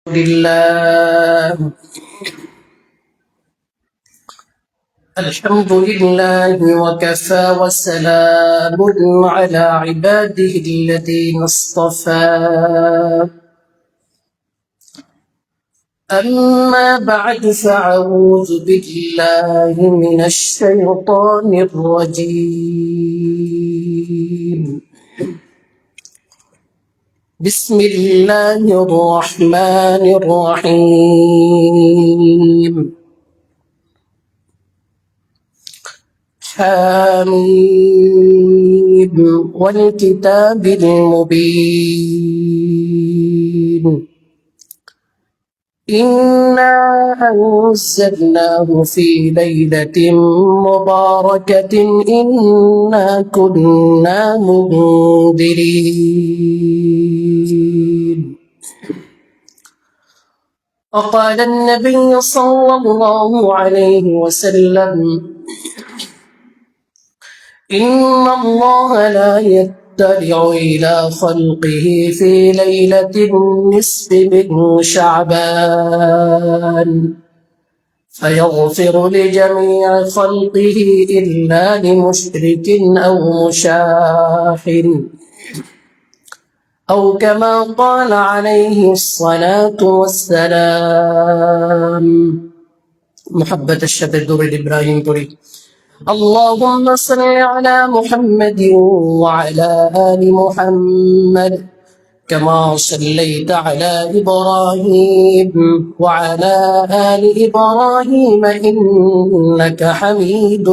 لله الحمد لله وكفى وسلام على عباده الذين اصطفى أما بعد فأعوذ بالله من الشيطان الرجيم بسم الله الرحمن الرحيم حميد والكتاب المبين إنا أنزلناه في ليلة مباركة إنا كنا منذرين وقال النبي صلى الله عليه وسلم إن الله لا يطلع إلى خلقه في ليلة النصف من شعبان فيغفر لجميع خلقه إلا لمشرك أو مشاحن أو كما قال عليه الصلاة والسلام محبة الشبه دور إبراهيم تريد اللهم صل على محمد وعلى آل محمد كما صليت على إبراهيم وعلى آل إبراهيم إنك حميد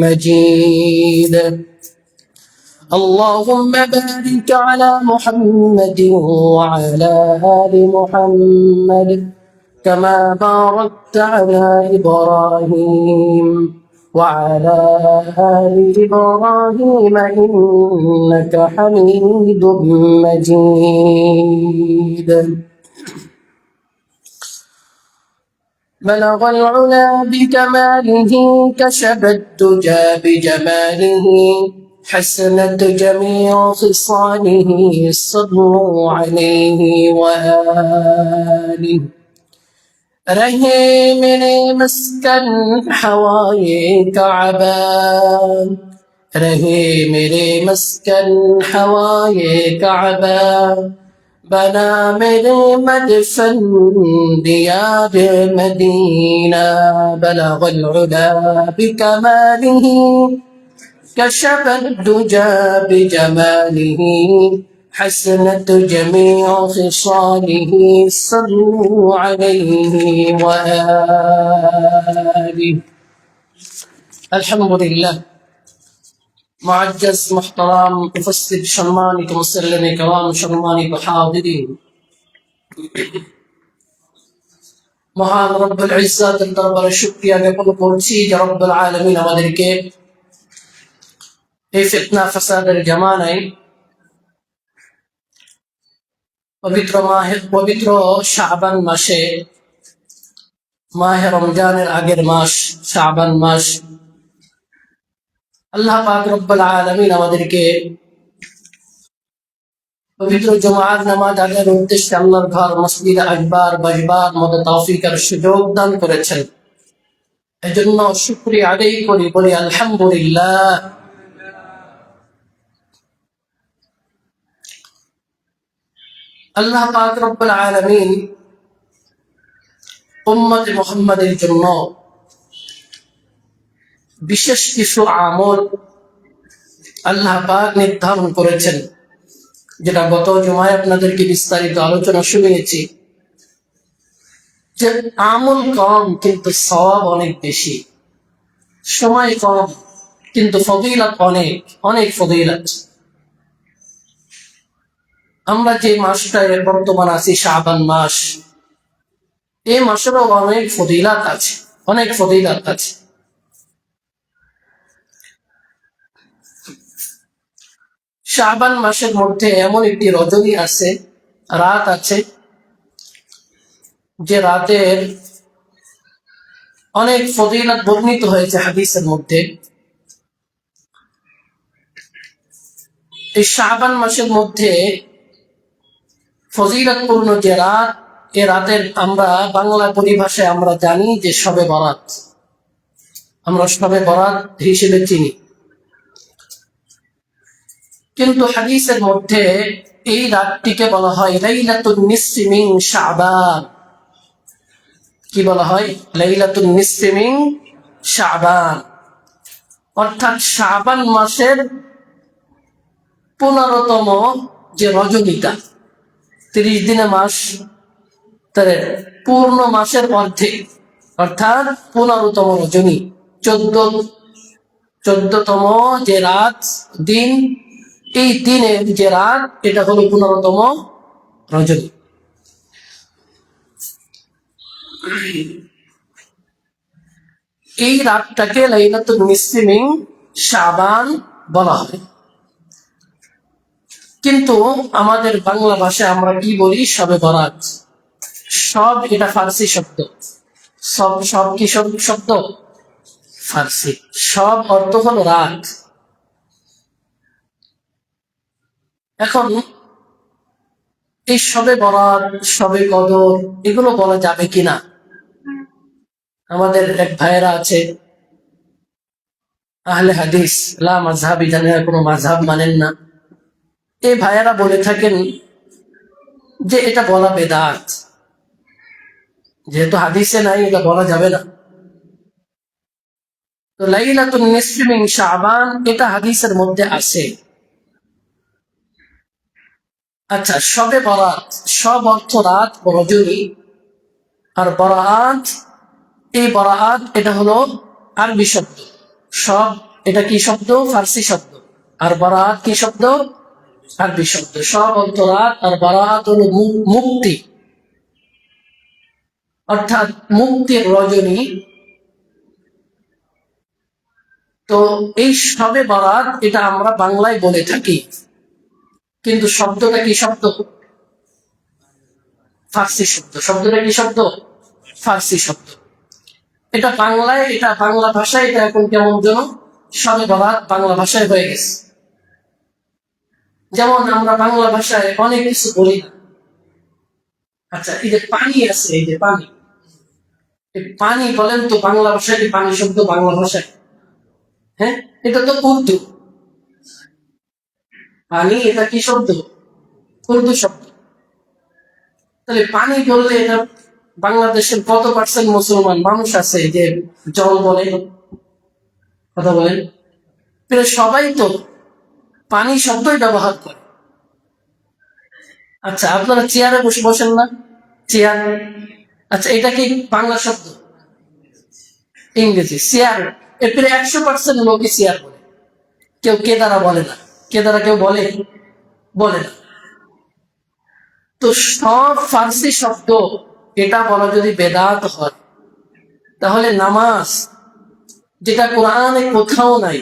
مجيد اللهم بارك على محمد وعلى آل محمد كما باركت على إبراهيم وعلى آل إبراهيم إنك حميد مجيد بلغ العلا بكماله كشف الدجى بجماله حسنت جميع خصاله صلوا عليه وآله رہے میرے مسکن ہوائے کعبہ رہے میرے مسکن ہوائے کعبہ بنا میرے مدفن دیار مدینہ بلغ العلا بکمالہ كشف الدجى بجماله حسنت جميع خصاله صلوا عليه وآله الحمد لله معجز محترم مفسد সম্মানিত মুসল্লিন کرام সম্মানিত হাজিরিন মহান রব্বুল ইজ্জাতের দরবারে শুকরিয়া জ্ঞাপন করছি যে রব্বুল আলামিন আমাদেরকে এই ফিতনা ফাসাদের জামানায় পবিত্র শাবান মাসে মাহে রমজানের আগের মাস শাবান মাস আল্লাহ পাক রব্বুল আলামিন আমাদেরকে পবিত্র জুমার নামাজ আদায়ের উদ্দেশ্যে আল্লাহর ঘর মসজিদে আসবার বসবার মতো তৌফিক আর সুযোগ দান করেছেন এজন্য শুকরিয়া আদায় করি বলি আলহামদুলিল্লাহ আল্লাহ পাক রব্বুল আলামিন উম্মত মুহাম্মাদের জন্য বিশেষ কিছু আমল আল্লাহ পাক নির্ধারণ করেছেন যেটা গত জুমায় আপনাদেরকে বিস্তারিত আলোচনা শুনিয়েছি যে আমল কম কিন্তু সওয়াব অনেক বেশি সময় কম কিন্তু ফজিলত অনেক অনেক ফজিলত আমরা যে মাসটায় বর্তমান আছি শাবান মাস এই মাসেরও অনেক ফজিলত আছে অনেক ফজিলত আছে শাবান মাসের মধ্যে এমন একটি রজনী আছে রাত আছে যে রাতের অনেক ফজিলত বর্ণিত হয়েছে হাদিসের মধ্যে এই শাবান মাসের মধ্যে ফজিলতপূর্ণ যে রাত এ রাতের আমরা বাংলা পরিভাষায় আমরা জানি যে শবে বরাত, আমরা শবে বরাত হিসেবে চিনি। কিন্তু হাদিসের মধ্যে এই রাতটিকে বলা হয় লাইলাতুন নিসফি মিন শাবান। কি বলা হয়? লাইলাতুন নিসফি মিন শাবান, অর্থাৎ শাবান মাসের 15তম যে রজনীটা, 30 দিনে মাস, তার পূর্ণ মাসের অর্ধেক, অর্থাৎ 15তম রজনী, 14তম যে রাত দিন, এই দিনের যে রাত এটা হলো 15তম রজনী। এই রাতটাকে লাইলাতুন নিসফি মিন শাবান বলা হয়। কিন্তু আমাদের বাংলা ভাষায় আমরা কি বলি? শবে বরাত। সব এটা ফার্সি শব্দ। সব কি শব্দ? ফার্সি। সব অর্থ হলো রাত। এখন এই শবে বরাত, শবে কদর এগুলো বলা যাবে কিনা? আমাদের এক ভাইয়েরা আছে আহলে হাদিস, লা মাযহাবি, জানেন কোনো মাযহাব মানেন না, এই ভাইয়েরা বলে থাকেন যে এটা বলা বেদাত, যেহেতু হাদিসে নাই এটা বলা যাবে না। তো লাইলাতুন নিসফি মিন শাবান এটা হাদিসের মধ্যে আছে। আচ্ছা, শবে বরাত, সব অর্থ রাত, রজনী, আর বরাত, এই বরাত এটা হলো আরবি শব্দ। সব এটা কি শব্দ? ফার্সি শব্দ। আর বরাত কি শব্দ? আরবি শব্দ। সব অর্থ রাত, আর বরাত হলো মুক্তি, অর্থাৎ মুক্তির রজনী। তো এই শবে বরাত এটা আমরা বাংলায় বলে থাকি, কিন্তু শব্দটা কি শব্দ? ফার্সি শব্দ। শব্দটা কি শব্দ? ফার্সি শব্দ। এটা বাংলায়, এটা বাংলা ভাষায় এটা এখন কেমন যেন শবে বরাত বাংলা ভাষায় হয়ে গেছে। যেমন আমরা বাংলা ভাষায় অনেক কিছু বলি না। আচ্ছা, এই যে পানি আছে, এই যে পানি, পানি বলেন তো বাংলা ভাষায় পানি শব্দ বাংলা ভাষায়? হ্যাঁ, এটা তো উর্দু। পানি এটা কি শব্দ? উর্দু শব্দ। তাহলে পানি বললে এটা বাংলাদেশের কত পার্সেন্ট মুসলমান মানুষ আছে যে জল বলে? কথা বলেন। সবাই তো পানি শব্দই ব্যবহার করে। আচ্ছা, আপনারা চেয়ারে বসে বসেন না? চেয়ার, আচ্ছা এটা কি বাংলা শব্দ? ইংরেজি চেয়ার। এর 100% লোকই চেয়ার বলে, কেউ কেদারা বলে না। কেদারা কেউ বলে? বলে না। তো সব ফার্সি শব্দ এটা বলা যদি বেদাত হয়, তাহলে নামাজ, যেটা কোরআনে কোথাও নাই,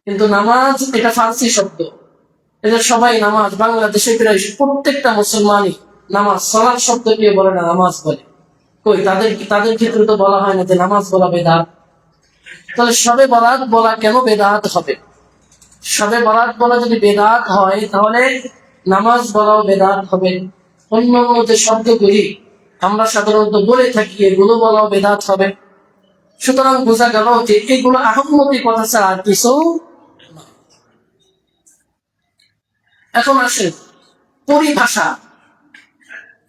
কিন্তু নামাজ এটা ফার্সি শব্দ, এটা সবাই নামাজ, বাংলাদেশে প্রায় প্রত্যেকটা মুসলমানই নামাজ, সালাত শব্দ কে বলে না, নামাজ বলে। কই তাদের ক্ষেত্রে তো বলা হয় না যে নামাজ বলা বেদাত। তাহলে শবে বরাত বলা কেন বেদাত হবে? শবে বরাত বলা যদি বেদাত হয়, তাহলে নামাজ বলাও বেদাত হবে। অন্যান্য যে শব্দগুলি আমরা সাধারণত বলে থাকি এগুলো বলাও বেদাত হবে। সুতরাং বোঝা গেল যে এগুলো আহম্মতি কথা ছাড়া আর কিছু। এখন আসেন পরিভাষা।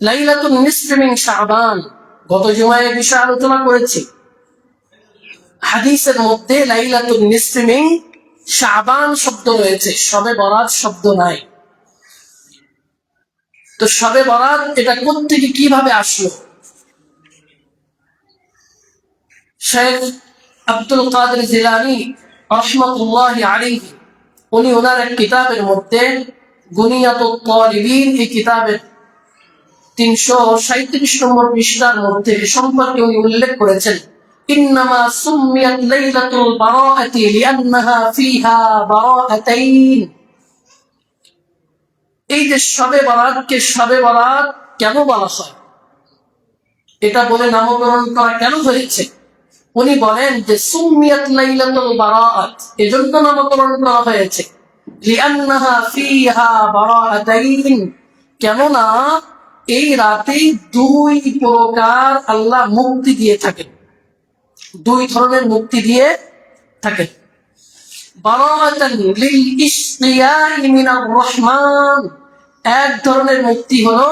লাইলাতুন নিসফি মিন শাবান, গত জুমায় বিষয়ে আলোচনা করেছি। হাদিসের মধ্যে লাইলাতুন নিসফি মিন শাবান শব্দ রয়েছে, শবে বরাত শব্দ নাই। তো শবে বরাত এটা কোত্থেকে কিভাবে আসলো? শেখ আব্দুল কাদের জিলানী রাহমাতুল্লাহি আলাইহি, উনি ওনার এক কিতাবের মধ্যে গুনিয়াতুত তালিবিন, এই কিতাবের 337 নম্বর পৃষ্ঠার মধ্যে সম্পর্কে উনি উল্লেখ করেছেন, ইন্নামা সুম্মিয়াত লাইলাতুল বারাআতি লিআন্নাহা ফিহা বারাআতাইন। এই যে শবে বরাতকে শবে বরাত কেন বলা হয়, এটা বলে নামকরণ করা কেন হয়েছে? উনি বলেন যে সুম্মিয়াত লাইলাতুল বারাআত, এজন্য নামকরণ করা হয়েছে লিআন্নাহা ফিহা বারাআতাইন, কেননা এই রাতে দুই প্রকার আল্লাহ মুক্তি দিয়ে থাকেন, দুই ধরনের মুক্তি দিয়ে থাকেন। বারাআতান লিল ইশতিয়াই মিনার রহমান, এক ধরনের মুক্তি হলো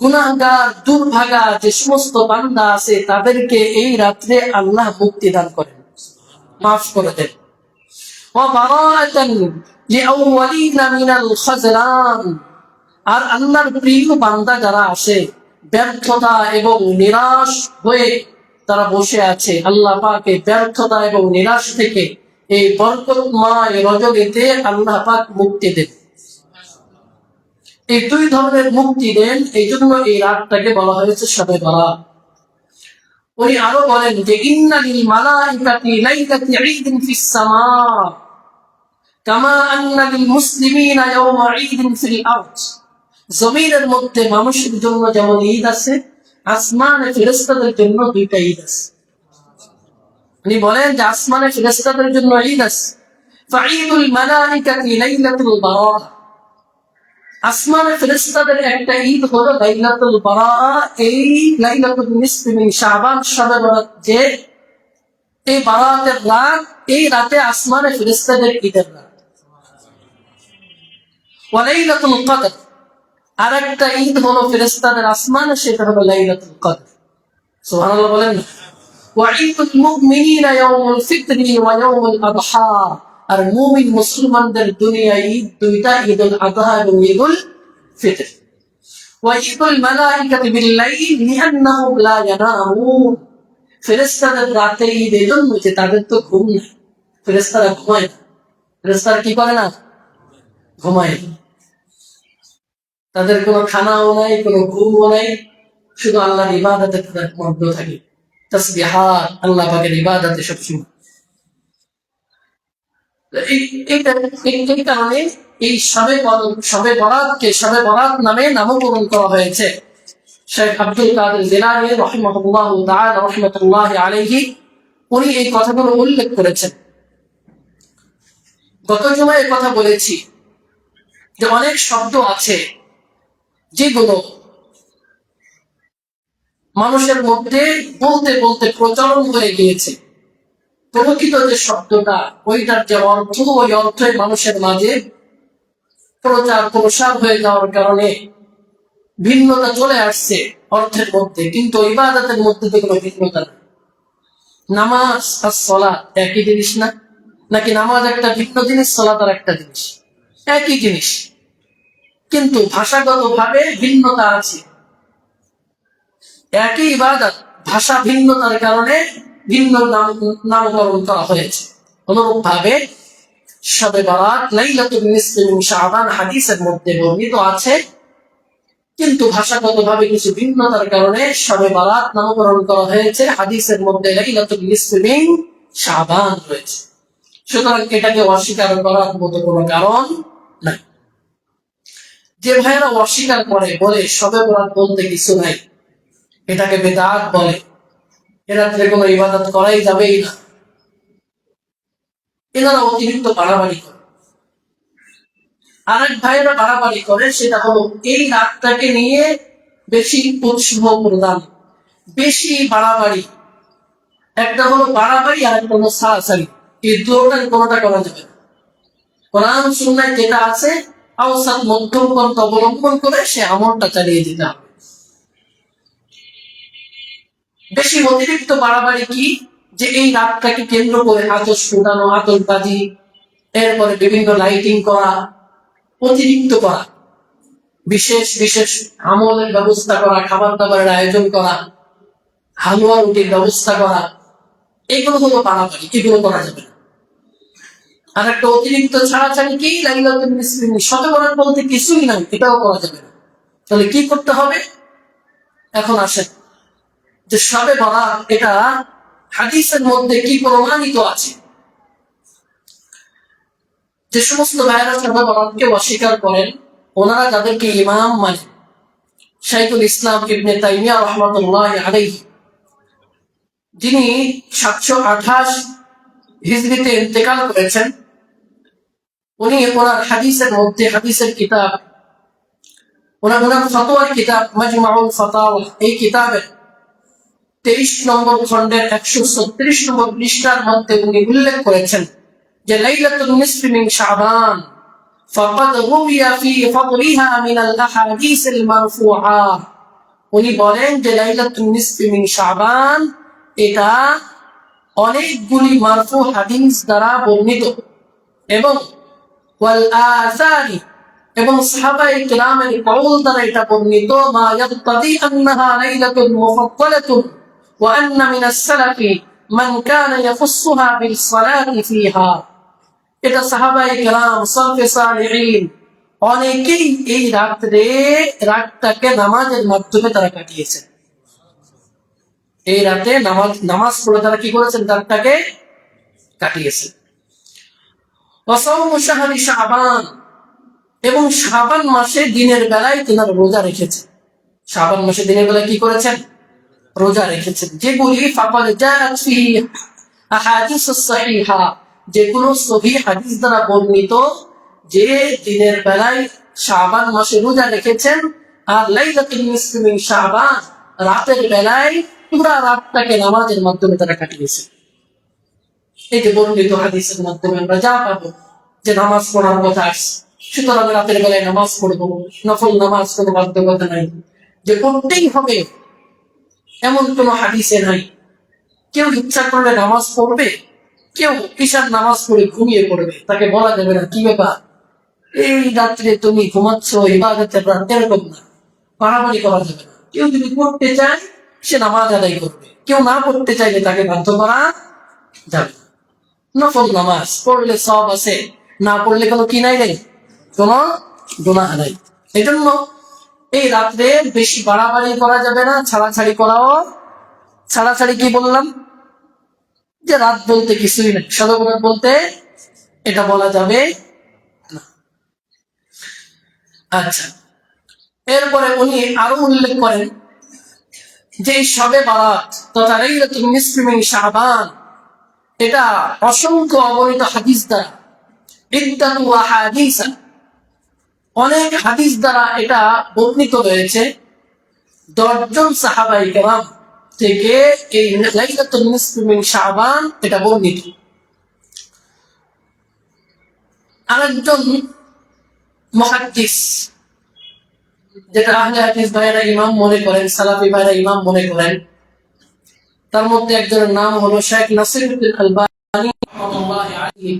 গুনাহগার দুর্ভাগা যে সমস্ত বান্দা আছে তাদেরকে এই রাত্রে আল্লাহ মুক্তি দান করেন, মাফ করে দেন। ওয়া বারাআতান লিআউয়ালিনা মিনাল খাজলান, আর আল্লাহর প্রিয় বান্দা যারা আছে ব্যর্থতা এবং নিরাশ হয়ে তারা বসে আছে, আল্লাহ পাক এই ব্যর্থতা এবং নিরাশ থেকে এই বরকতময় রজনীতে আল্লাহ পাক মুক্তি দেন। এই দুই ধরনের মুক্তি দেন, এই জন্য এই রাতটাকে বলা হয়েছে শবে বরাত। উনি আরো বলেন যে ইন্না লিল মালাইকাতি লাইলাতি ঈদিন ফিস সামা কামা আন্না লিল মুসলিমিনা ইয়াওমা ঈদিন ফিল আরদ। জমিনের মধ্যে মানুষের জন্য যেমন ঈদ আছে, আসমানে ফেরেশতাদের জন্য দুইটা ঈদ আছে। উনি বলেন যে আসমানে ফেরেশতাদের জন্য ঈদ আছে। ফাঈদুল মালাইকাতি লাইলাতুল বারাআহ, আসমানে ফেরেশতাদের একটা ঈদ হলো লাইলাতুল বারাআহ। এই লাইলাতুল নিসফি মিন শাবান, শবে বরাত, যে এই বারাতের রাত, এই রাতে আসমানে ফেরেশতাদের ঈদের রাত। ওয়া লাইলাতুল কদর, আর একটা ঈদ হলো ফেরেশতাদের আসমানে, সেটা হলো লাইলাতুল কদর। সুবহানাল্লাহ বলেন। ওয়া ঈদুল মুমিনিনা ইয়াউমুল ফিতরি ওয়া ইয়াউমুল আদহা, আর মুমিন মুসলমানদের দুনিয়া ঈদ দুইটা, ঈদুল আযহা এবং ঈদুল ফিতর। ওয়া ঈদুল মালাইকাতি বিল লাইল লিআন্নাহুম লা ইয়ানামুন, ফেরেশতাদের রাতে ঈদ এজন্য যে তাদের তো ঘুম নেই, ফেরেশতারা ঘুমায় না। ফেরেশতারা কি করে না? ঘুমায়। তাদের কোনো খানাও নাই, কোনো ঘুমও নাই, শুধু আল্লাহর ইবাদতে তাদের মগ্ন থাকে, তাসবিহাত, আল্লাহ পাকের ইবাদতে সবসময়। এই কারণে এই শবে বরাতকে শবে বরাত নামে নামকরণ করা হয়েছে। শেখ আব্দুল কাদের জিলানী রাহিমাহুল্লাহু তাআলা রাহমাতুল্লাহি আলাইহি, উনি এই কথাগুলো উল্লেখ করেছেন। গত জুমায় কথা বলেছি যে অনেক শব্দ আছে যেগুলো মানুষের মধ্যে বলতে বলতে প্রচলন হয়ে গিয়েছে। প্রকৃত যে শব্দটা, ওইটার যে অর্থ, ওই অর্থই মানুষের মাঝে প্রচার প্রসার হয়ে যাওয়ার কারণে ভিন্নতা চলে আসছে অর্থের মধ্যে, কিন্তু ইবাদতের মধ্যে তো কোনো ভিন্নতা নেই। নামাজ আর সালাত একই জিনিস না? নাকি নামাজ একটা ভিন্ন জিনিস, সালাত আর একটা জিনিস? একই জিনিস, কিন্তু ভাষাগত ভাবে ভিন্নতা আছে। একই ইবাদত, ভাষা ভিন্নতার কারণে ভিন্ন নামকরণ করা হয়েছে। অনুরূপ ভাবে শবে বরাত লাইলাতুল নিসফি মিন শাবান হাদিসের মধ্যে বর্ণিত আছে, কিন্তু ভাষাগত ভাবে কিছু ভিন্নতার কারণে শবে বরাত নামকরণ করা হয়েছে। হাদিসের মধ্যে লাইলাতুল নিসফি মিন শাবান রয়েছে। সুতরাং এটাকে অস্বীকার করার মতো কোনো কারণ নাই। যে ভাইয়েরা অস্বীকার করে, বলে শবে বরাত বলতে কিছু নাই, এটাকে বেদাত বলে, এরা কোনো ইবাদত করাই যাবেই না, এনারা অতিরিক্ত বাড়াবাড়ি করে। আরেক ভাইয়েরা বাড়াবাড়ি করে, সেটা হলো এই রাতটাকে নিয়ে বেশি উৎসাহ প্রদান, বেশি বাড়াবাড়ি। একটা হলো বাড়াবাড়ি, আর একটা হলো সারাসারি। এই দুটোটার কোনোটা করা যাবে না। কোরআন সুন্নাহয় যেটা আছে, আওসাত মধ্যম পন্থ অবলম্বন করে সে আমলটা চালিয়ে দিতে হবে। বেশি অতিরিক্ত বাড়াবাড়ি কি? যে এই রাতটাকে কেন্দ্র করে আতশ ফুটানো, আতশবাজি, এরপরে বিভিন্ন লাইটিং করা, অতিরিক্ত করা, বিশেষ বিশেষ আমলের ব্যবস্থা করা, খাবার দাবারের আয়োজন করা, হালুয়া রুটির ব্যবস্থা করা, এগুলো হলো বাড়াবাড়ি, এগুলো করা যাবে না। আর একটা অতিরিক্ত ছাড়াছাড়ি কি? লাইলাতুল নিসফি, শবে বরাত বলতে কিছুই নাই, এটাও করা যাবে না। তাহলে কি করতে হবে? এখন আসেন যে শবে বরাত এটা হাদিসের মধ্যে কি প্রমাণিত আছে। যে সমস্ত ভাইয়েরা শবে বরাতকে অস্বীকার করেন, ওনারা যাদেরকে ইমাম মানে, শাইখুল ইসলাম ইবনে তাইমিয়া রাহমাতুল্লাহি আলাইহি, যিনি 728 হিজরিতে ইন্তেকাল করেছেন, উনি ওনার হাদিসের মধ্যে, হাদিসের কিতাব ওনার ফতোয়ার কিতাব মাজমাউল ফাতাওয়া, এই কিতাবের 23 নম্বর খণ্ডের 136 নম্বর পৃষ্ঠার মধ্যে উনি উল্লেখ করেছেন যে লাইলাতুন নিসফি মিন শাবান ফাকাদ রুবিয়া ফি ফাদলিহা মিন আল আহাদিস আল মারফুআ। উনি বলেন যে লাইলাতুন নিসফি মিন শাবান এটা অনেকগুলি মারফু হাদিস দ্বারা বর্ণিত এবং ওয়াল আসারি এবং সাহাবায়ে কিরামের কওল দ্বারা এটা বর্ণিত মা ইয়াক্তাদি আন্নাহা লাইলাতুন মুফাদ্দালাতুন ওয়া আন্না মিনাস সালাফি মান কানা ইয়াখুসসুহা বিল সালাতি ফিহা। এটা সাহাবায়ে কিরাম সালফে সালিহিন অনেকেই এই রাতটাকে নামাজের মাধ্যমে তারা কাটিয়েছেন। এই রাতে নামাজ পড়ে তারা কি করেছেন? রাতটাকে কাটিয়েছেন। ওয়াসাউমু শাহরি শাবান এবং শাবান মাসে দিনের বেলায় তিনারা রোজা রেখেছেন। শাবান মাসে দিনের বেলায় কি করেছেন? রোজা রেখেছেন। যেগুলি ফাকাদ জাআত ফিহি আহাদিসুস সাহিহা, যেগুলো সহিহ হাদিস দ্বারা বর্ণিত যে দিনের বেলায় শাবান মাসে রোজা রেখেছেন আর লাইলাতুল নিসফি মিন শাবান রাতের বেলায় পুরা রাতটাকে নামাজের মাধ্যমে তারা কাটিয়েছে। এই যে বর্ণিত হাদিসের মাধ্যমে আমরা যা পাবো যে নামাজ পড়ার কথা আসছে, সুতরাং রাতের বেলায় নামাজ পড়বো, নফল নামাজ কোনো বাধ্যকতা নাই যে পড়তেই হবে এমন কোনো হাদিসে নাই। কেউ ইচ্ছা করলে নামাজ পড়বে, কেউ ঈশার নামাজ পড়ে ঘুমিয়ে পড়বে, তাকে বলা যাবে না কি ব্যাপার এই রাত্রে তুমি ঘুমাচ্ছ, ইবাদতের রাত, এরকম না, বাড়াবাড়ি করা যাবে না। কেউ যদি পড়তে চায় সে নামাজ আদায় করবে, কেউ না পড়তে চাইলে তাকে বাধ্য করা যাবে না। নফল নামাজ পড়লে সব আছে, না পড়লে কোনো কি নাই রে, কোনো গুনাহ নাই। এই জন্য এই রাত্রে বেশি বাড়াবাড়ি করা যাবে না, ছাড়াছাড়ি করাও। ছাড়াছাড়ি কি বললাম? যে রাত বলতে কিছুই নেই, সদর রাত বলতে এটা বলা যাবে না। আচ্ছা, এরপরে উনি আরো উল্লেখ করেন যে শবে বারাত তথা লাইলাতুন নিসফি মিন শাবান এটা অসংখ্য অগণিত হাদিস দ্বারা ইদ্দাতু আহাদিসা, অনেক হাদিস দ্বারা এটা বর্ণিত হয়েছে। 10 জন সাহাবায়ে কেরাম থেকে এই লাইলাতুন নিসফি মিন শাবান এটা বর্ণিত। আরেকজন মুহাদ্দিস, যেটা আহলে হাদিস ভাইরা ইমাম মনে করেন, সালাফি ভাইরা ইমাম মনে করেন, তার মধ্যে একজনের নাম হলো শেখ নাসিরউদ্দিন আলবানী রাহমাতুল্লাহি আলাইহি।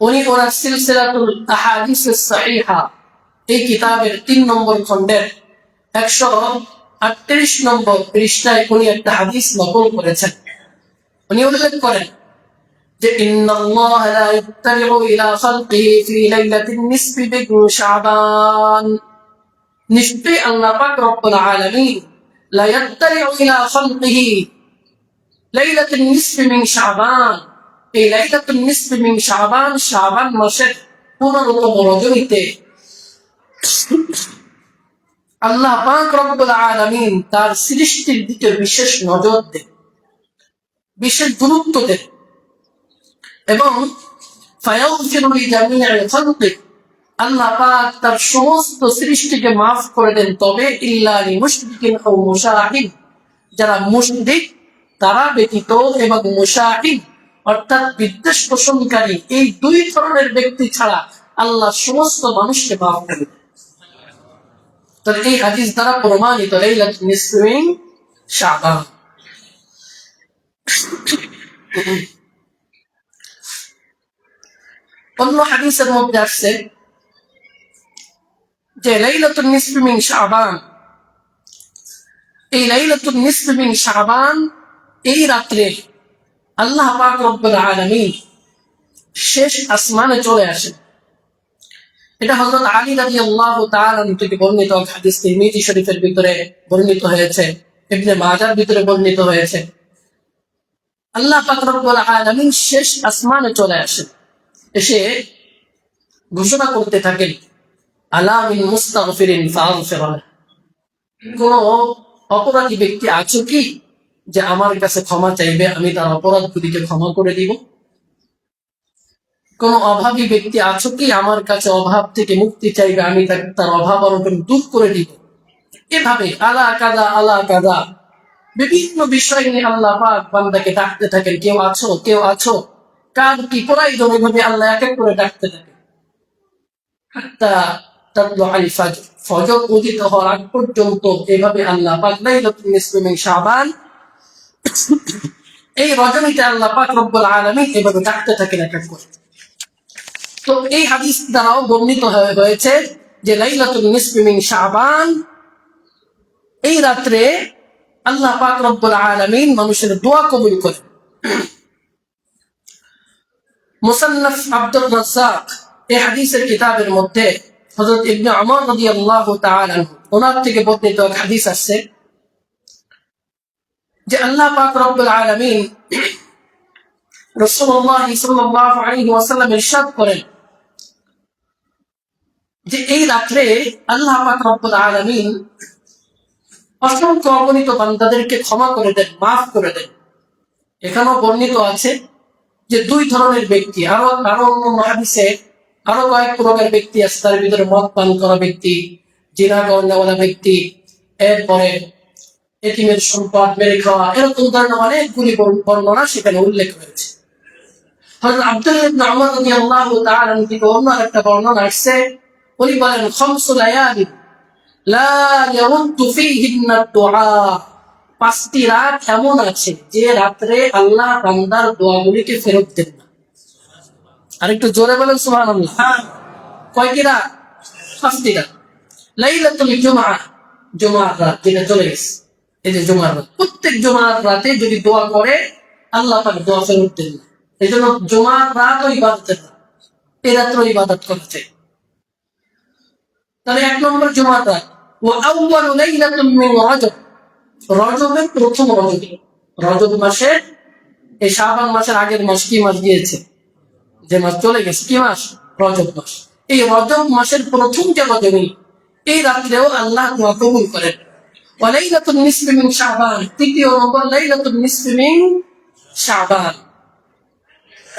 উনি ওনার সিলসিলাতুল আহাদিস সাহিহা এই কিতাবের 3 নম্বর খণ্ডের 138 নম্বর পৃষ্ঠায় উনি একটা হাদিস নকল করেছেন। উনি উল্লেখ করেন যে ইন্নাল্লাহ লা ইয়াত্তালিউ ইলা খালকিহি ফি লাইলাতিন নিসফি মিন শাবান, নিশ্চয়ই আল্লাহ পাক রব্বুল আলামিন লা ইয়াত্তালিউ ইলা খালকিহি লাইলাতুন নিসফি মিন শাবান, এই লাইলাতুন নিসফি মিন শাবান শাবান মাসের 15তম রজনীতে আল্লাহ পাক রব্বুল আলামিন তার সৃষ্টির দিকে বিশেষ নজর দেন, বিশেষ গুরুত্ব দেন এবং ফায়াগফিরু লিজামিইল খালকি, আল্লাহ পাক তার সমস্ত সৃষ্টিকে মাফ করে দেন, তবে ইল্লা লিমুশরিকিন আও মুশাহিদ, যারা মুশরিক তারা ব্যতীত এবং মুশাহিদ অর্থাৎ বিদ্বেষ পোষণকারী, এই 2 ধরনের ব্যক্তি ছাড়া আল্লাহ সমস্ত মানুষকে মাফ করে দেন। তাহলে এই হাদিস দ্বারা প্রমাণিত লাইলাতুন নিসফি মিন শাবান। অন্য হাদিসের মধ্যে আসছে যে লাইলাতুন নিসফি মিন শাবান, এই লাইলাতুন নিসফি মিন শাবান এই রাত্রে আল্লাহ পাক রব্বুল আলামিন শেষ আসমানে চলে আসেন। এটা হযরত আলী রাদিয়াল্লাহু তাআলা থেকে বর্ণিত হাদিস, তিরমিজি শরীফের ভিতরে বর্ণিত হয়েছে, ইবনে মাজার ভিতরে বর্ণিত হয়েছে। আল্লাহ পাক রব্বুল আলামিন শেষ আসমানে চলে আসেন, এসে ঘোষণা করতে থাকেন আলা মিন মুস্তাগফিরিন ফাগফির লাহু, কোন অপরাধী ব্যক্তি আছে কি যে আমার কাছে ক্ষমা চাইবে, আমি তার অপরাধগুলিকে ক্ষমা করে দিব। কোন অভাবী ব্যক্তি আছো কি আমার কাছে অভাব থেকে মুক্তি চাইবে, আমি তাকে তার অভাব অনটন দূর করে দিব। এভাবে আলা কাদা বিভিন্ন বিষয় নিয়ে আল্লাহ পাক বান্দাকে ডাকতে থাকেন, কেউ আছো কেউ আছো, কার কি প্রয়োজন, এভাবে আল্লাহ এক এক করে ডাকতে থাকেন। হাত্তা তাতলু আল ফাজর, ফজর উদিত হওয়ার আগ পর্যন্ত এভাবে আল্লাহ পাক লাইলাতুল নিসফি মিন শাবান, এই রজনীতে আল্লাহ পাক রব্বুল আলামিন এভাবে ডাকতে থাকেন এক এক করে। তো এই হাদিস দ্বারাও বর্ণিত হয়েছে যে লাইলাতুল নিসফি মিন শাবান, এই রাত্রে আল্লাহ পাক রব্বুল আলামিন মানুষের দোয়া কবুল করেন। মুসান্নাফ আব্দুর রাজ্জাক এই হাদিসের কিতাবের মধ্যে হযরত ইবনে উমর রাদিয়াল্লাহু তাআলা আনহু ওনার থেকে বর্ণিত এক হাদিস আছে যে আল্লাহ পাক রব্বুল আলামিন রাসূলুল্লাহ সাল্লাল্লাহু আলাইহি ওয়াসাল্লাম ইরশাদ করেন যে এই রাত্রে আল্লাহ পাক রব্বুল আলামিন অসংখ্য অগণিত বান্দাদেরকে ক্ষমা করে দেন, মাফ করে দেন। এখানেও বর্ণিত আছে যে দুই ধরনের ব্যক্তি, আরো অন্য হাদিসে আরো কয়েক প্রকার ব্যক্তি আছে, তার ভিতরে মদ পান করা ব্যক্তি, জিনা করাওয়ালা ব্যক্তি, এরপরে এতিমের সম্পদ মেরে খাওয়া, এরকম ধরনের অনেকগুলি বর্ণনা সেখানে উল্লেখ হয়েছে। হযরত আব্দুল্লাহ ইবনে উমর রাদিয়াল্লাহু তাআলা আনহু থেকে অন্য আরেকটা বর্ণনা আসছে, উনি বলেন খামসু লায়ালি লা ইয়ারুদ্দু ফীহিন্না দুআ, 5টি রাত এমন আছে যে রাত্রে আল্লাহ বান্দার দোয়াগুলিকে ফেরত দেন না। আরেকটু জোরে বলেন সুবহানাল্লাহ। কয়টি রাত? 5টি রাত। লাইলাতুল জুমআ, জুমার রাত যেটা চলে গেছে, এই যে জুমার রাত, প্রত্যেক জুমার রাতে যদি দোয়া করে আল্লাহ পাক দোয়া ফেরত দেন না। এই জন্য জুমার রাত ও ইবাদতের রাত, এই রাত্রে ইবাদত করতে। তাহলে 1 নম্বর জুমার রাত। ওয়া আউয়ালু লাইলাতুম মিন রজব, রজবের প্রথম রজনী, রজব মাসের, এই শাবান মাসের আগের মাস কি মাস গিয়েছে, যে মাস চলে গেছে, কি মাস? রজব মাস। এই রজব মাসের প্রথম যে রজনী, এই রাত্রেও আল্লাহ দোয়া কবুল করেন। ওয়া লাইলাতুন নিসফি মিন শাবান, তৃতীয় নম্বর লাইলাতুন নিসফি মিন শাবান,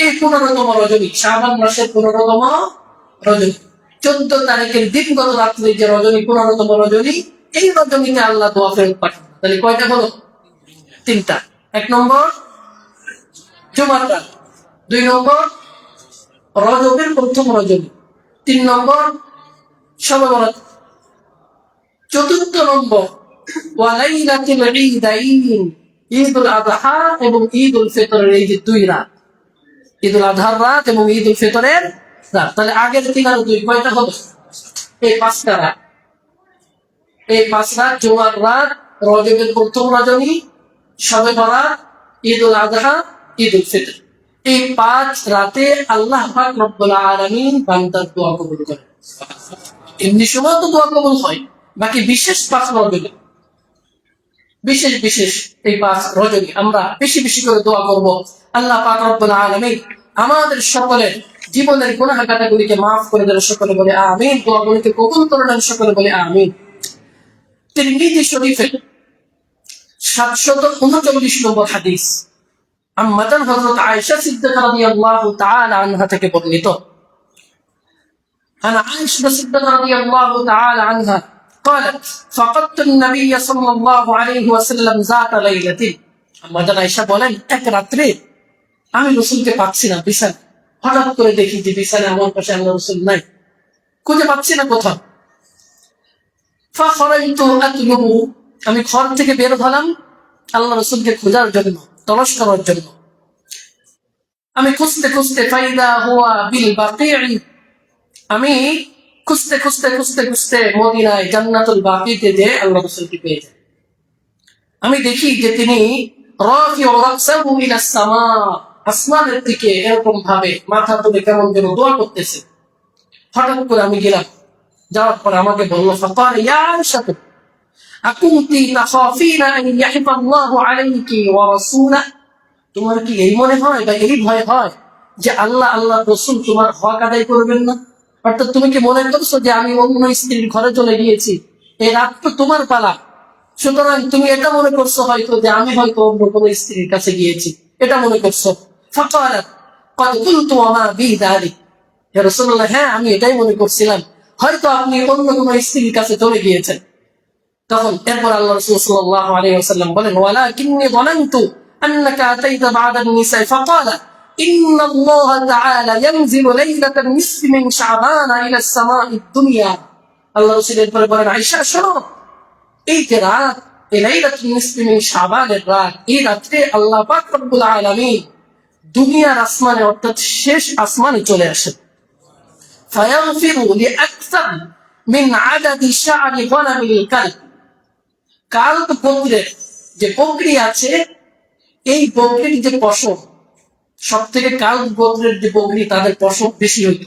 এই 15তম রজনী, শাবান মাসের 15তম রজনী, 14 তারিখের দিনগত রাত্রে যে রজনী, 15তম রজনী, এই রজনীতে আল্লাহ দোয়া ফেরত পাঠান। তাহলে কয়টা হলো? 3টা। 1 নম্বর জুমার রাত, 2 নম্বর রজবের প্রথম রজনী, 3 নম্বর শবে বরাত, 4 নম্বর ওয়া লাইলাতুল ঈদাইন, ঈদুল আযহা এবং ঈদুল ফিতরের এই যে 2 রাত, ঈদুল আযহার রাত এবং ঈদুল ফিতরের রাত। তাহলে আগের 3 আর 2 কয়টা হবে? এই 5টা রাত। এই 5 রাত, জুমার রাত, রজবের প্রথম রজনী, শবে বরাত, ঈদুল আযহা, ঈদুল ফিতর, এই 5 রাতে আল্লাহ পাক রব্বুল আলামিন বান্দার দোয়া কবুল করেন। এমনি সময় তো দোয়া কবুল হয়, বাকি বিশেষ 5 রজনী, বিশেষ এই 5 রজনী আমরা বেশি বেশি করে দোয়া করব। আল্লাহ পাক রব্বুল আলামিন আমাদের সকলের জীবনের গুনাহ কাটাগুলিকে মাফ করে দেন, সকলে বলে আমিন। দোয়াগুলিকে কবুল করে নেন, সকলে বলে আমিন। তিরমিজি শরীফের 739 নম্বর হাদিস, আম্মাজান হযরত আয়েশা সিদ্দিকা রাদিয়াল্লাহু তাআলা আনহা থেকে বর্ণিত। عن عائشة الصديقة رضي الله تعالى عنها قالت فقدت النبي صلى الله عليه وسلم ذات ليلة, আম্মাজান আয়েশা বলেন এক রাত্রে আমি রাসূলকে পাচ্ছি না বিছানায়, হঠাৎ করে দেখি যে বিছানায় আমার পাশে আল্লাহ রাসূল নাই, খুঁজে পাচ্ছি না কোথাও। ফাখরাইতু আতলুবু, আমি ঘর থেকে বের হলাম আল্লাহ রাসূলকে খোঁজার জন্য, তলাশ করার জন্য। আমি খুঁজতে খুঁজতে ফাইদা হুয়া বিল বাকিঈ, আমি খুঁজতে খুঁজতে খুঁজতে খুঁজতে মদিনায় জান্নাতুল বাকিতে যে আল্লাহ রাসূলকে পেয়ে যাই। আমি দেখি যে তিনি রাফিউ রাসসাহু ইলাস সামা, আসমানের দিকে এরকম ভাবে মাথা তুলে কেমন যেন দোয়া করতেছে। হঠাৎ করে আমি গেলাম, যাওয়ার পর আমাকে বলল ফাকাল ইয়া আয়েশা আকুনতি তাখাফিনা আন ইয়াহিফাল্লাহু আলাইকি ওয়া রাসূলুহু, তোমার কি এই মনে হয় বা এই ভয় হয় যে আল্লাহ আল্লাহর রাসূল তোমার হক আদায় করবেন না? অর্থাৎ তুমি কি মনে করছো যে আমি অন্য স্ত্রীর ঘরে চলে গিয়েছি, এই রাত তো তোমার পালা, সুতরাং তুমি এটা মনে করছো হয়তো যে আমি হয়তো অন্য কোনো স্ত্রীর কাছে গিয়েছি, এটা মনে করছো। ফাকালাত, قد قلت وما بي ذلك হে রাসূলুল্লাহ, হ্যাঁ আমি এটাই মনে করছিলাম, হয়তো আপনি অন্য কোনো স্ত্রীর কাছে চলে গিয়েছেন। তখন এরপর আল্লাহ রাসূল সাল্লাল্লাহু আলাইহি ওয়াসাল্লাম বলেন, ওয়ালাকিন্নী যানানতু আন্নাকা আতাইতা বা'দা নিসা ফাকালা ইন্না আল্লাহ তাআলা ইয়ানজিলু লাইলাতান নিসফি মিন শাবান ইলা আস-সামাঈদ দুনিয়া। আল্লাহ রাসূল এরপরে বলেন, আয়েশা শোনো, এই যে রাত, এই লাইলাতুন নিসফি মিন শাবানের রাত, এই রাতে আল্লাহ পাক রব্বুল আলামিন দুনিয়ার আসমানে অর্থাৎ শেষ আসমানে চলে আসেন। ফায়াগফিরু লিআকসার মিন আদাদি শা'রি গনামিল কালব। কালব গোত্রের যে বকরি আছে, এই বকরির যে পশম, সব থেকে কালব গোত্রের যে বকরি তাদের পশম বেশি হইত।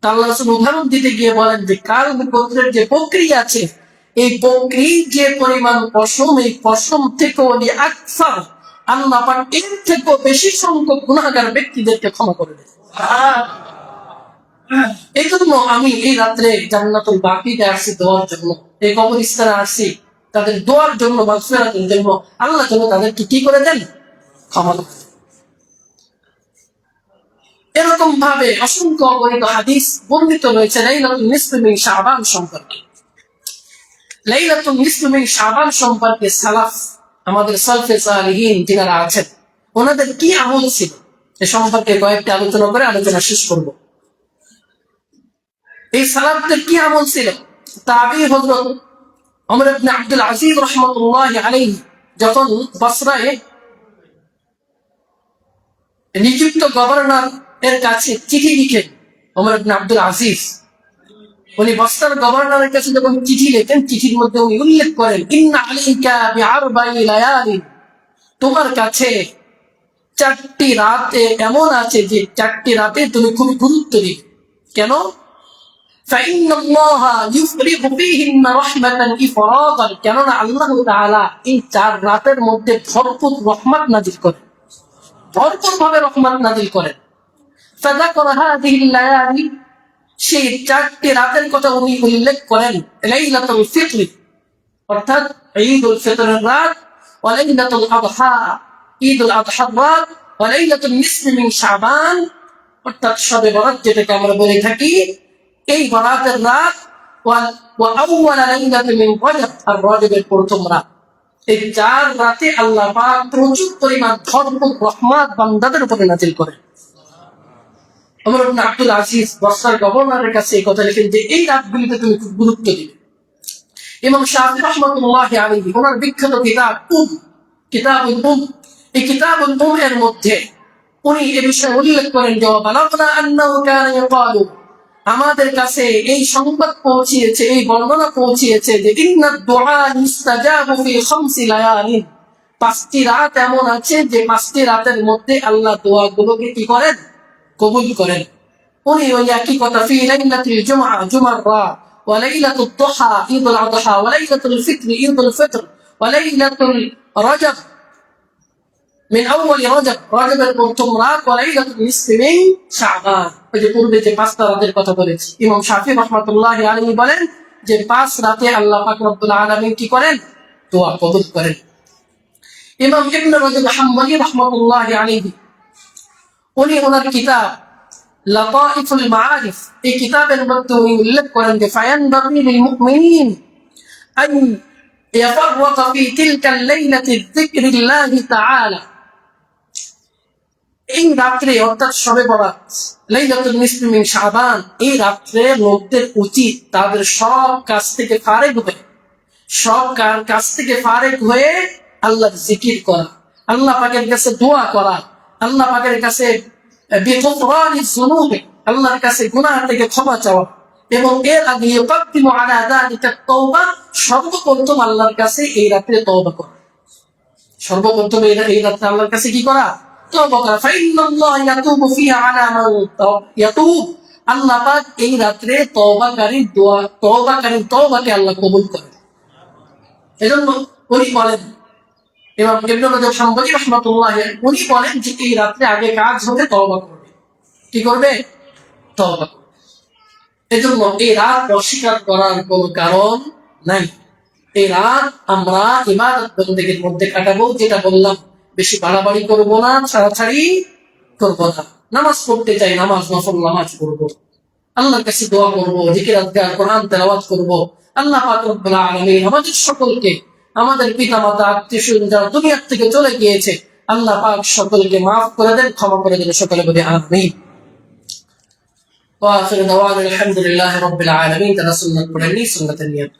আল্লাহ রাসূল উদাহরণ দিতে গিয়ে বলেন যে কালব গোত্রের যে বকরি আছে, এই বকরি যে পরিমাণ পশম, এই পশম থেকেও আকসার, আল্লাহ পাক এর থেকেও বেশি সংখ্যক গুনাহগার ব্যক্তিদেরকে ক্ষমা করে দেন। এই জন্য আমি এই রাত্রে জান্নাতুল বাকিতে আসছি দোয়ার জন্য, এই কবরস্থানে আসছি তাদের দোয়ার জন্য, মাগফিরাতের জন্য। আল্লাহ যেন তাদেরকে কি করে দেন, ক্ষমা করে দেন। এরকম ভাবে অসংখ্য অগণিত হাদিস বর্ণিত রয়েছে লাইলাতুল নিসফি মিন শাবান সম্পর্কে। লাইলাতুল নিসফি মিন শাবান সম্পর্কে সালাফ, আমাদের সালফে সালিহিন যারা আছেন, ওনাদের কি আমল ছিল এ সম্পর্কে কয়েকটি আলোচনা করে আলোচনা শেষ করব। এই সালাফদের কি আমল ছিল? তাবি হযরত ওমর ইবনে আব্দুল আজিজ রাহমাতুল্লাহি আলাইহি যখন বসরায় নিযুক্ত গভর্নর এর কাছে চিঠি লিখেন, ওমর ইবনে আব্দুল আজিজ উনি বসরার গভর্নরের কাছে যখন চিঠি লেখেন, চিঠির মধ্যে উনি উল্লেখ করেন, ইন্না আলাইকা বিআরবাই লায়ালিন, তোমার কাছে 4টি রাতে এমন আছে যে 4টি রাতে তুমি খুব গুরুত্ব দিবে। কেন? ফাইন্নাল্লাহা ইউফরিগু ফীহিন্না রাহমাতান ইফরাদান, কেননা আল্লাহ তাআলা এই 4 রাতের মধ্যে ভরপুর রহমত নাযিল করেন, ভরপুর ভাবে রহমত নাযিল করেন। ফাযাকারা হাযিহিল লায়ালি, সেই 4টি রাতের কথা উনি উল্লেখ করেন লাইলাতুল ফিতর অর্থাৎ ঈদুল ফিতরের রাত, ওয়া লাইলাতুল আযহা ঈদুল আযহার রাত, ওয়া লাইলাতুন নিসফি মিন শাবান অর্থাৎ শবে বরাত যেটাকে আমরা বলে থাকি, এই বরাতের রাত, ওয়া আউয়াল লাইলাতুন মিন রজব আর রজবের প্রথম রাত। এই 4 রাতে আল্লাহ পাক প্রচুর পরিমাণ ভরপুর রহমত বান্দাদের উপরে নাযিল করেন। ওমর ইবনে আব্দুল আজিজ বসরার গভর্নরের কাছে এই কথা লিখেন যে এই রাতগুলিতে তুমি খুব গুরুত্ব দিবে। ইমাম শাফি রাহমাতুল্লাহি আলাইহি ওনার বিখ্যাত কিতাবুল এই কিতাবুল এর মধ্যে উনি এই বিষয়ে উল্লেখ করেন যে বালাগনা আন্নাহু কানা ইয়াকালু, আমাদের কাছে এই সংবাদ পৌঁছিয়েছে, এই বর্ণনা পৌঁছিয়েছে যে ইন্নাদ দুআ ইস্তাজাবু ফি খামসি লায়ালিন, 5টি রাত এমন আছে যে 5টি রাতের মধ্যে আল্লাহ দোয়াগুলোকে কি করেন, কবুল করেন। উনি ওই একই কথা ফি লাইলাতুল জুমআ জুমার রাত, ওয়া লাইলাতুদ দুহা ঈদুল আযহা, ওয়া লাইলাতুল ফিতর ঈদুল ফিতর, ওয়া লাইলাতুল রজব মিন আউয়াল রজব রজবের প্রথম রাত, ওয়া লাইলাতুল নিসফি মিন শাবান। ওই যে পূর্বে যে 5টা রাতের কথা বলেছি, ইমাম শাফি রাহমাতুল্লাহি আলাইহি বলেন যে 5 রাতে আল্লাহ পাক রব্বুল আলামিন কি করেন, দোয়া কবুল করেন। ইমাম ইবনে রাজব হাম্বলি রাহমাতুল্লাহি আলাইহি উনি ওনার কিতাব লাতাইফুল মাআরিফ, এই কিতাবের মধ্যে উনি উল্লেখ করেন যে ফায়ানবাগি লিল মুমিনিন আন ইয়াফররা ফি তিলকাল লাইলাতি যিকরিল্লাহি তাআলা, এই রাত্রে অর্থাৎ শবে বরাত লাইলাতুল নিসফি মিন শাবান, এই রাত্রে লোকদের উচিত তাদের সব কাজ থেকে ফারেক হয়ে, সব কাজ থেকে ফারেক হয়ে আল্লাহর জিকির করা, আল্লাহ পাকের কাছে দোয়া করা, আল্লাহ পাকের কাছে বিগফরানিজ যুনুব, আল্লাহর কাছে গুনাহ থেকে ক্ষমা চাওয়া, এবং এর আগে ইউকাদ্দিমু আলা যালিকা তাওবা, সর্বপ্রথম আল্লাহর কাছে এই রাতে তওবা করা, সর্বপ্রথম এই রাতে আল্লাহর কাছে কি করা, তওবা করা। ফাইন্নাল্লাহ ইয়াতুবু ফিহা আলা মান ইয়াতুব, আল্লাহ পাক এই রাতে তওবাকারীর দোয়া, তওবাকারীর তওবাকে আল্লাহ কবুল করেন। এজন্য উনি বলেন, ইমাম ইবনে রাজব হাম্বলি রাহমাতুল্লাহি উনি বলেন যে এই রাতে আগে কাজ হবে তওবা করবে, কি করবে, তওবা করবে। এজন্য এই রাত অস্বীকার করার কোনো কারণ নাই। এই রাত আমরা ইবাদত বন্দেগীর মধ্যে কাটাবো, যেটা বললাম বেশি বাড়াবাড়ি করবো না, ছাড়াছাড়ি করবো না। নামাজ পড়তে চাই, নামাজ নফল নামাজ পড়বো, আল্লাহর কাছে দোয়া করবো, জিকির আজকার কোরআন তেলাওয়াত করবো। আল্লাহ পাক রব্বুল আলামিন আমাদের সকলকে, আমাদের পিতা মাতা আত্মীয় স্বজন যারা দুনিয়ার থেকে চলে গিয়েছে, আল্লাহ পাক সকলকে মাফ করে দেন, ক্ষমা করে দেন। সকলে বলি আমিন। ওয়া আখিরু দাওয়ানা আলহামদুলিল্লাহি রাব্বিল আলামিন। তারা সুন্নাত পড়েননি, সুন্নাতের নিয়ত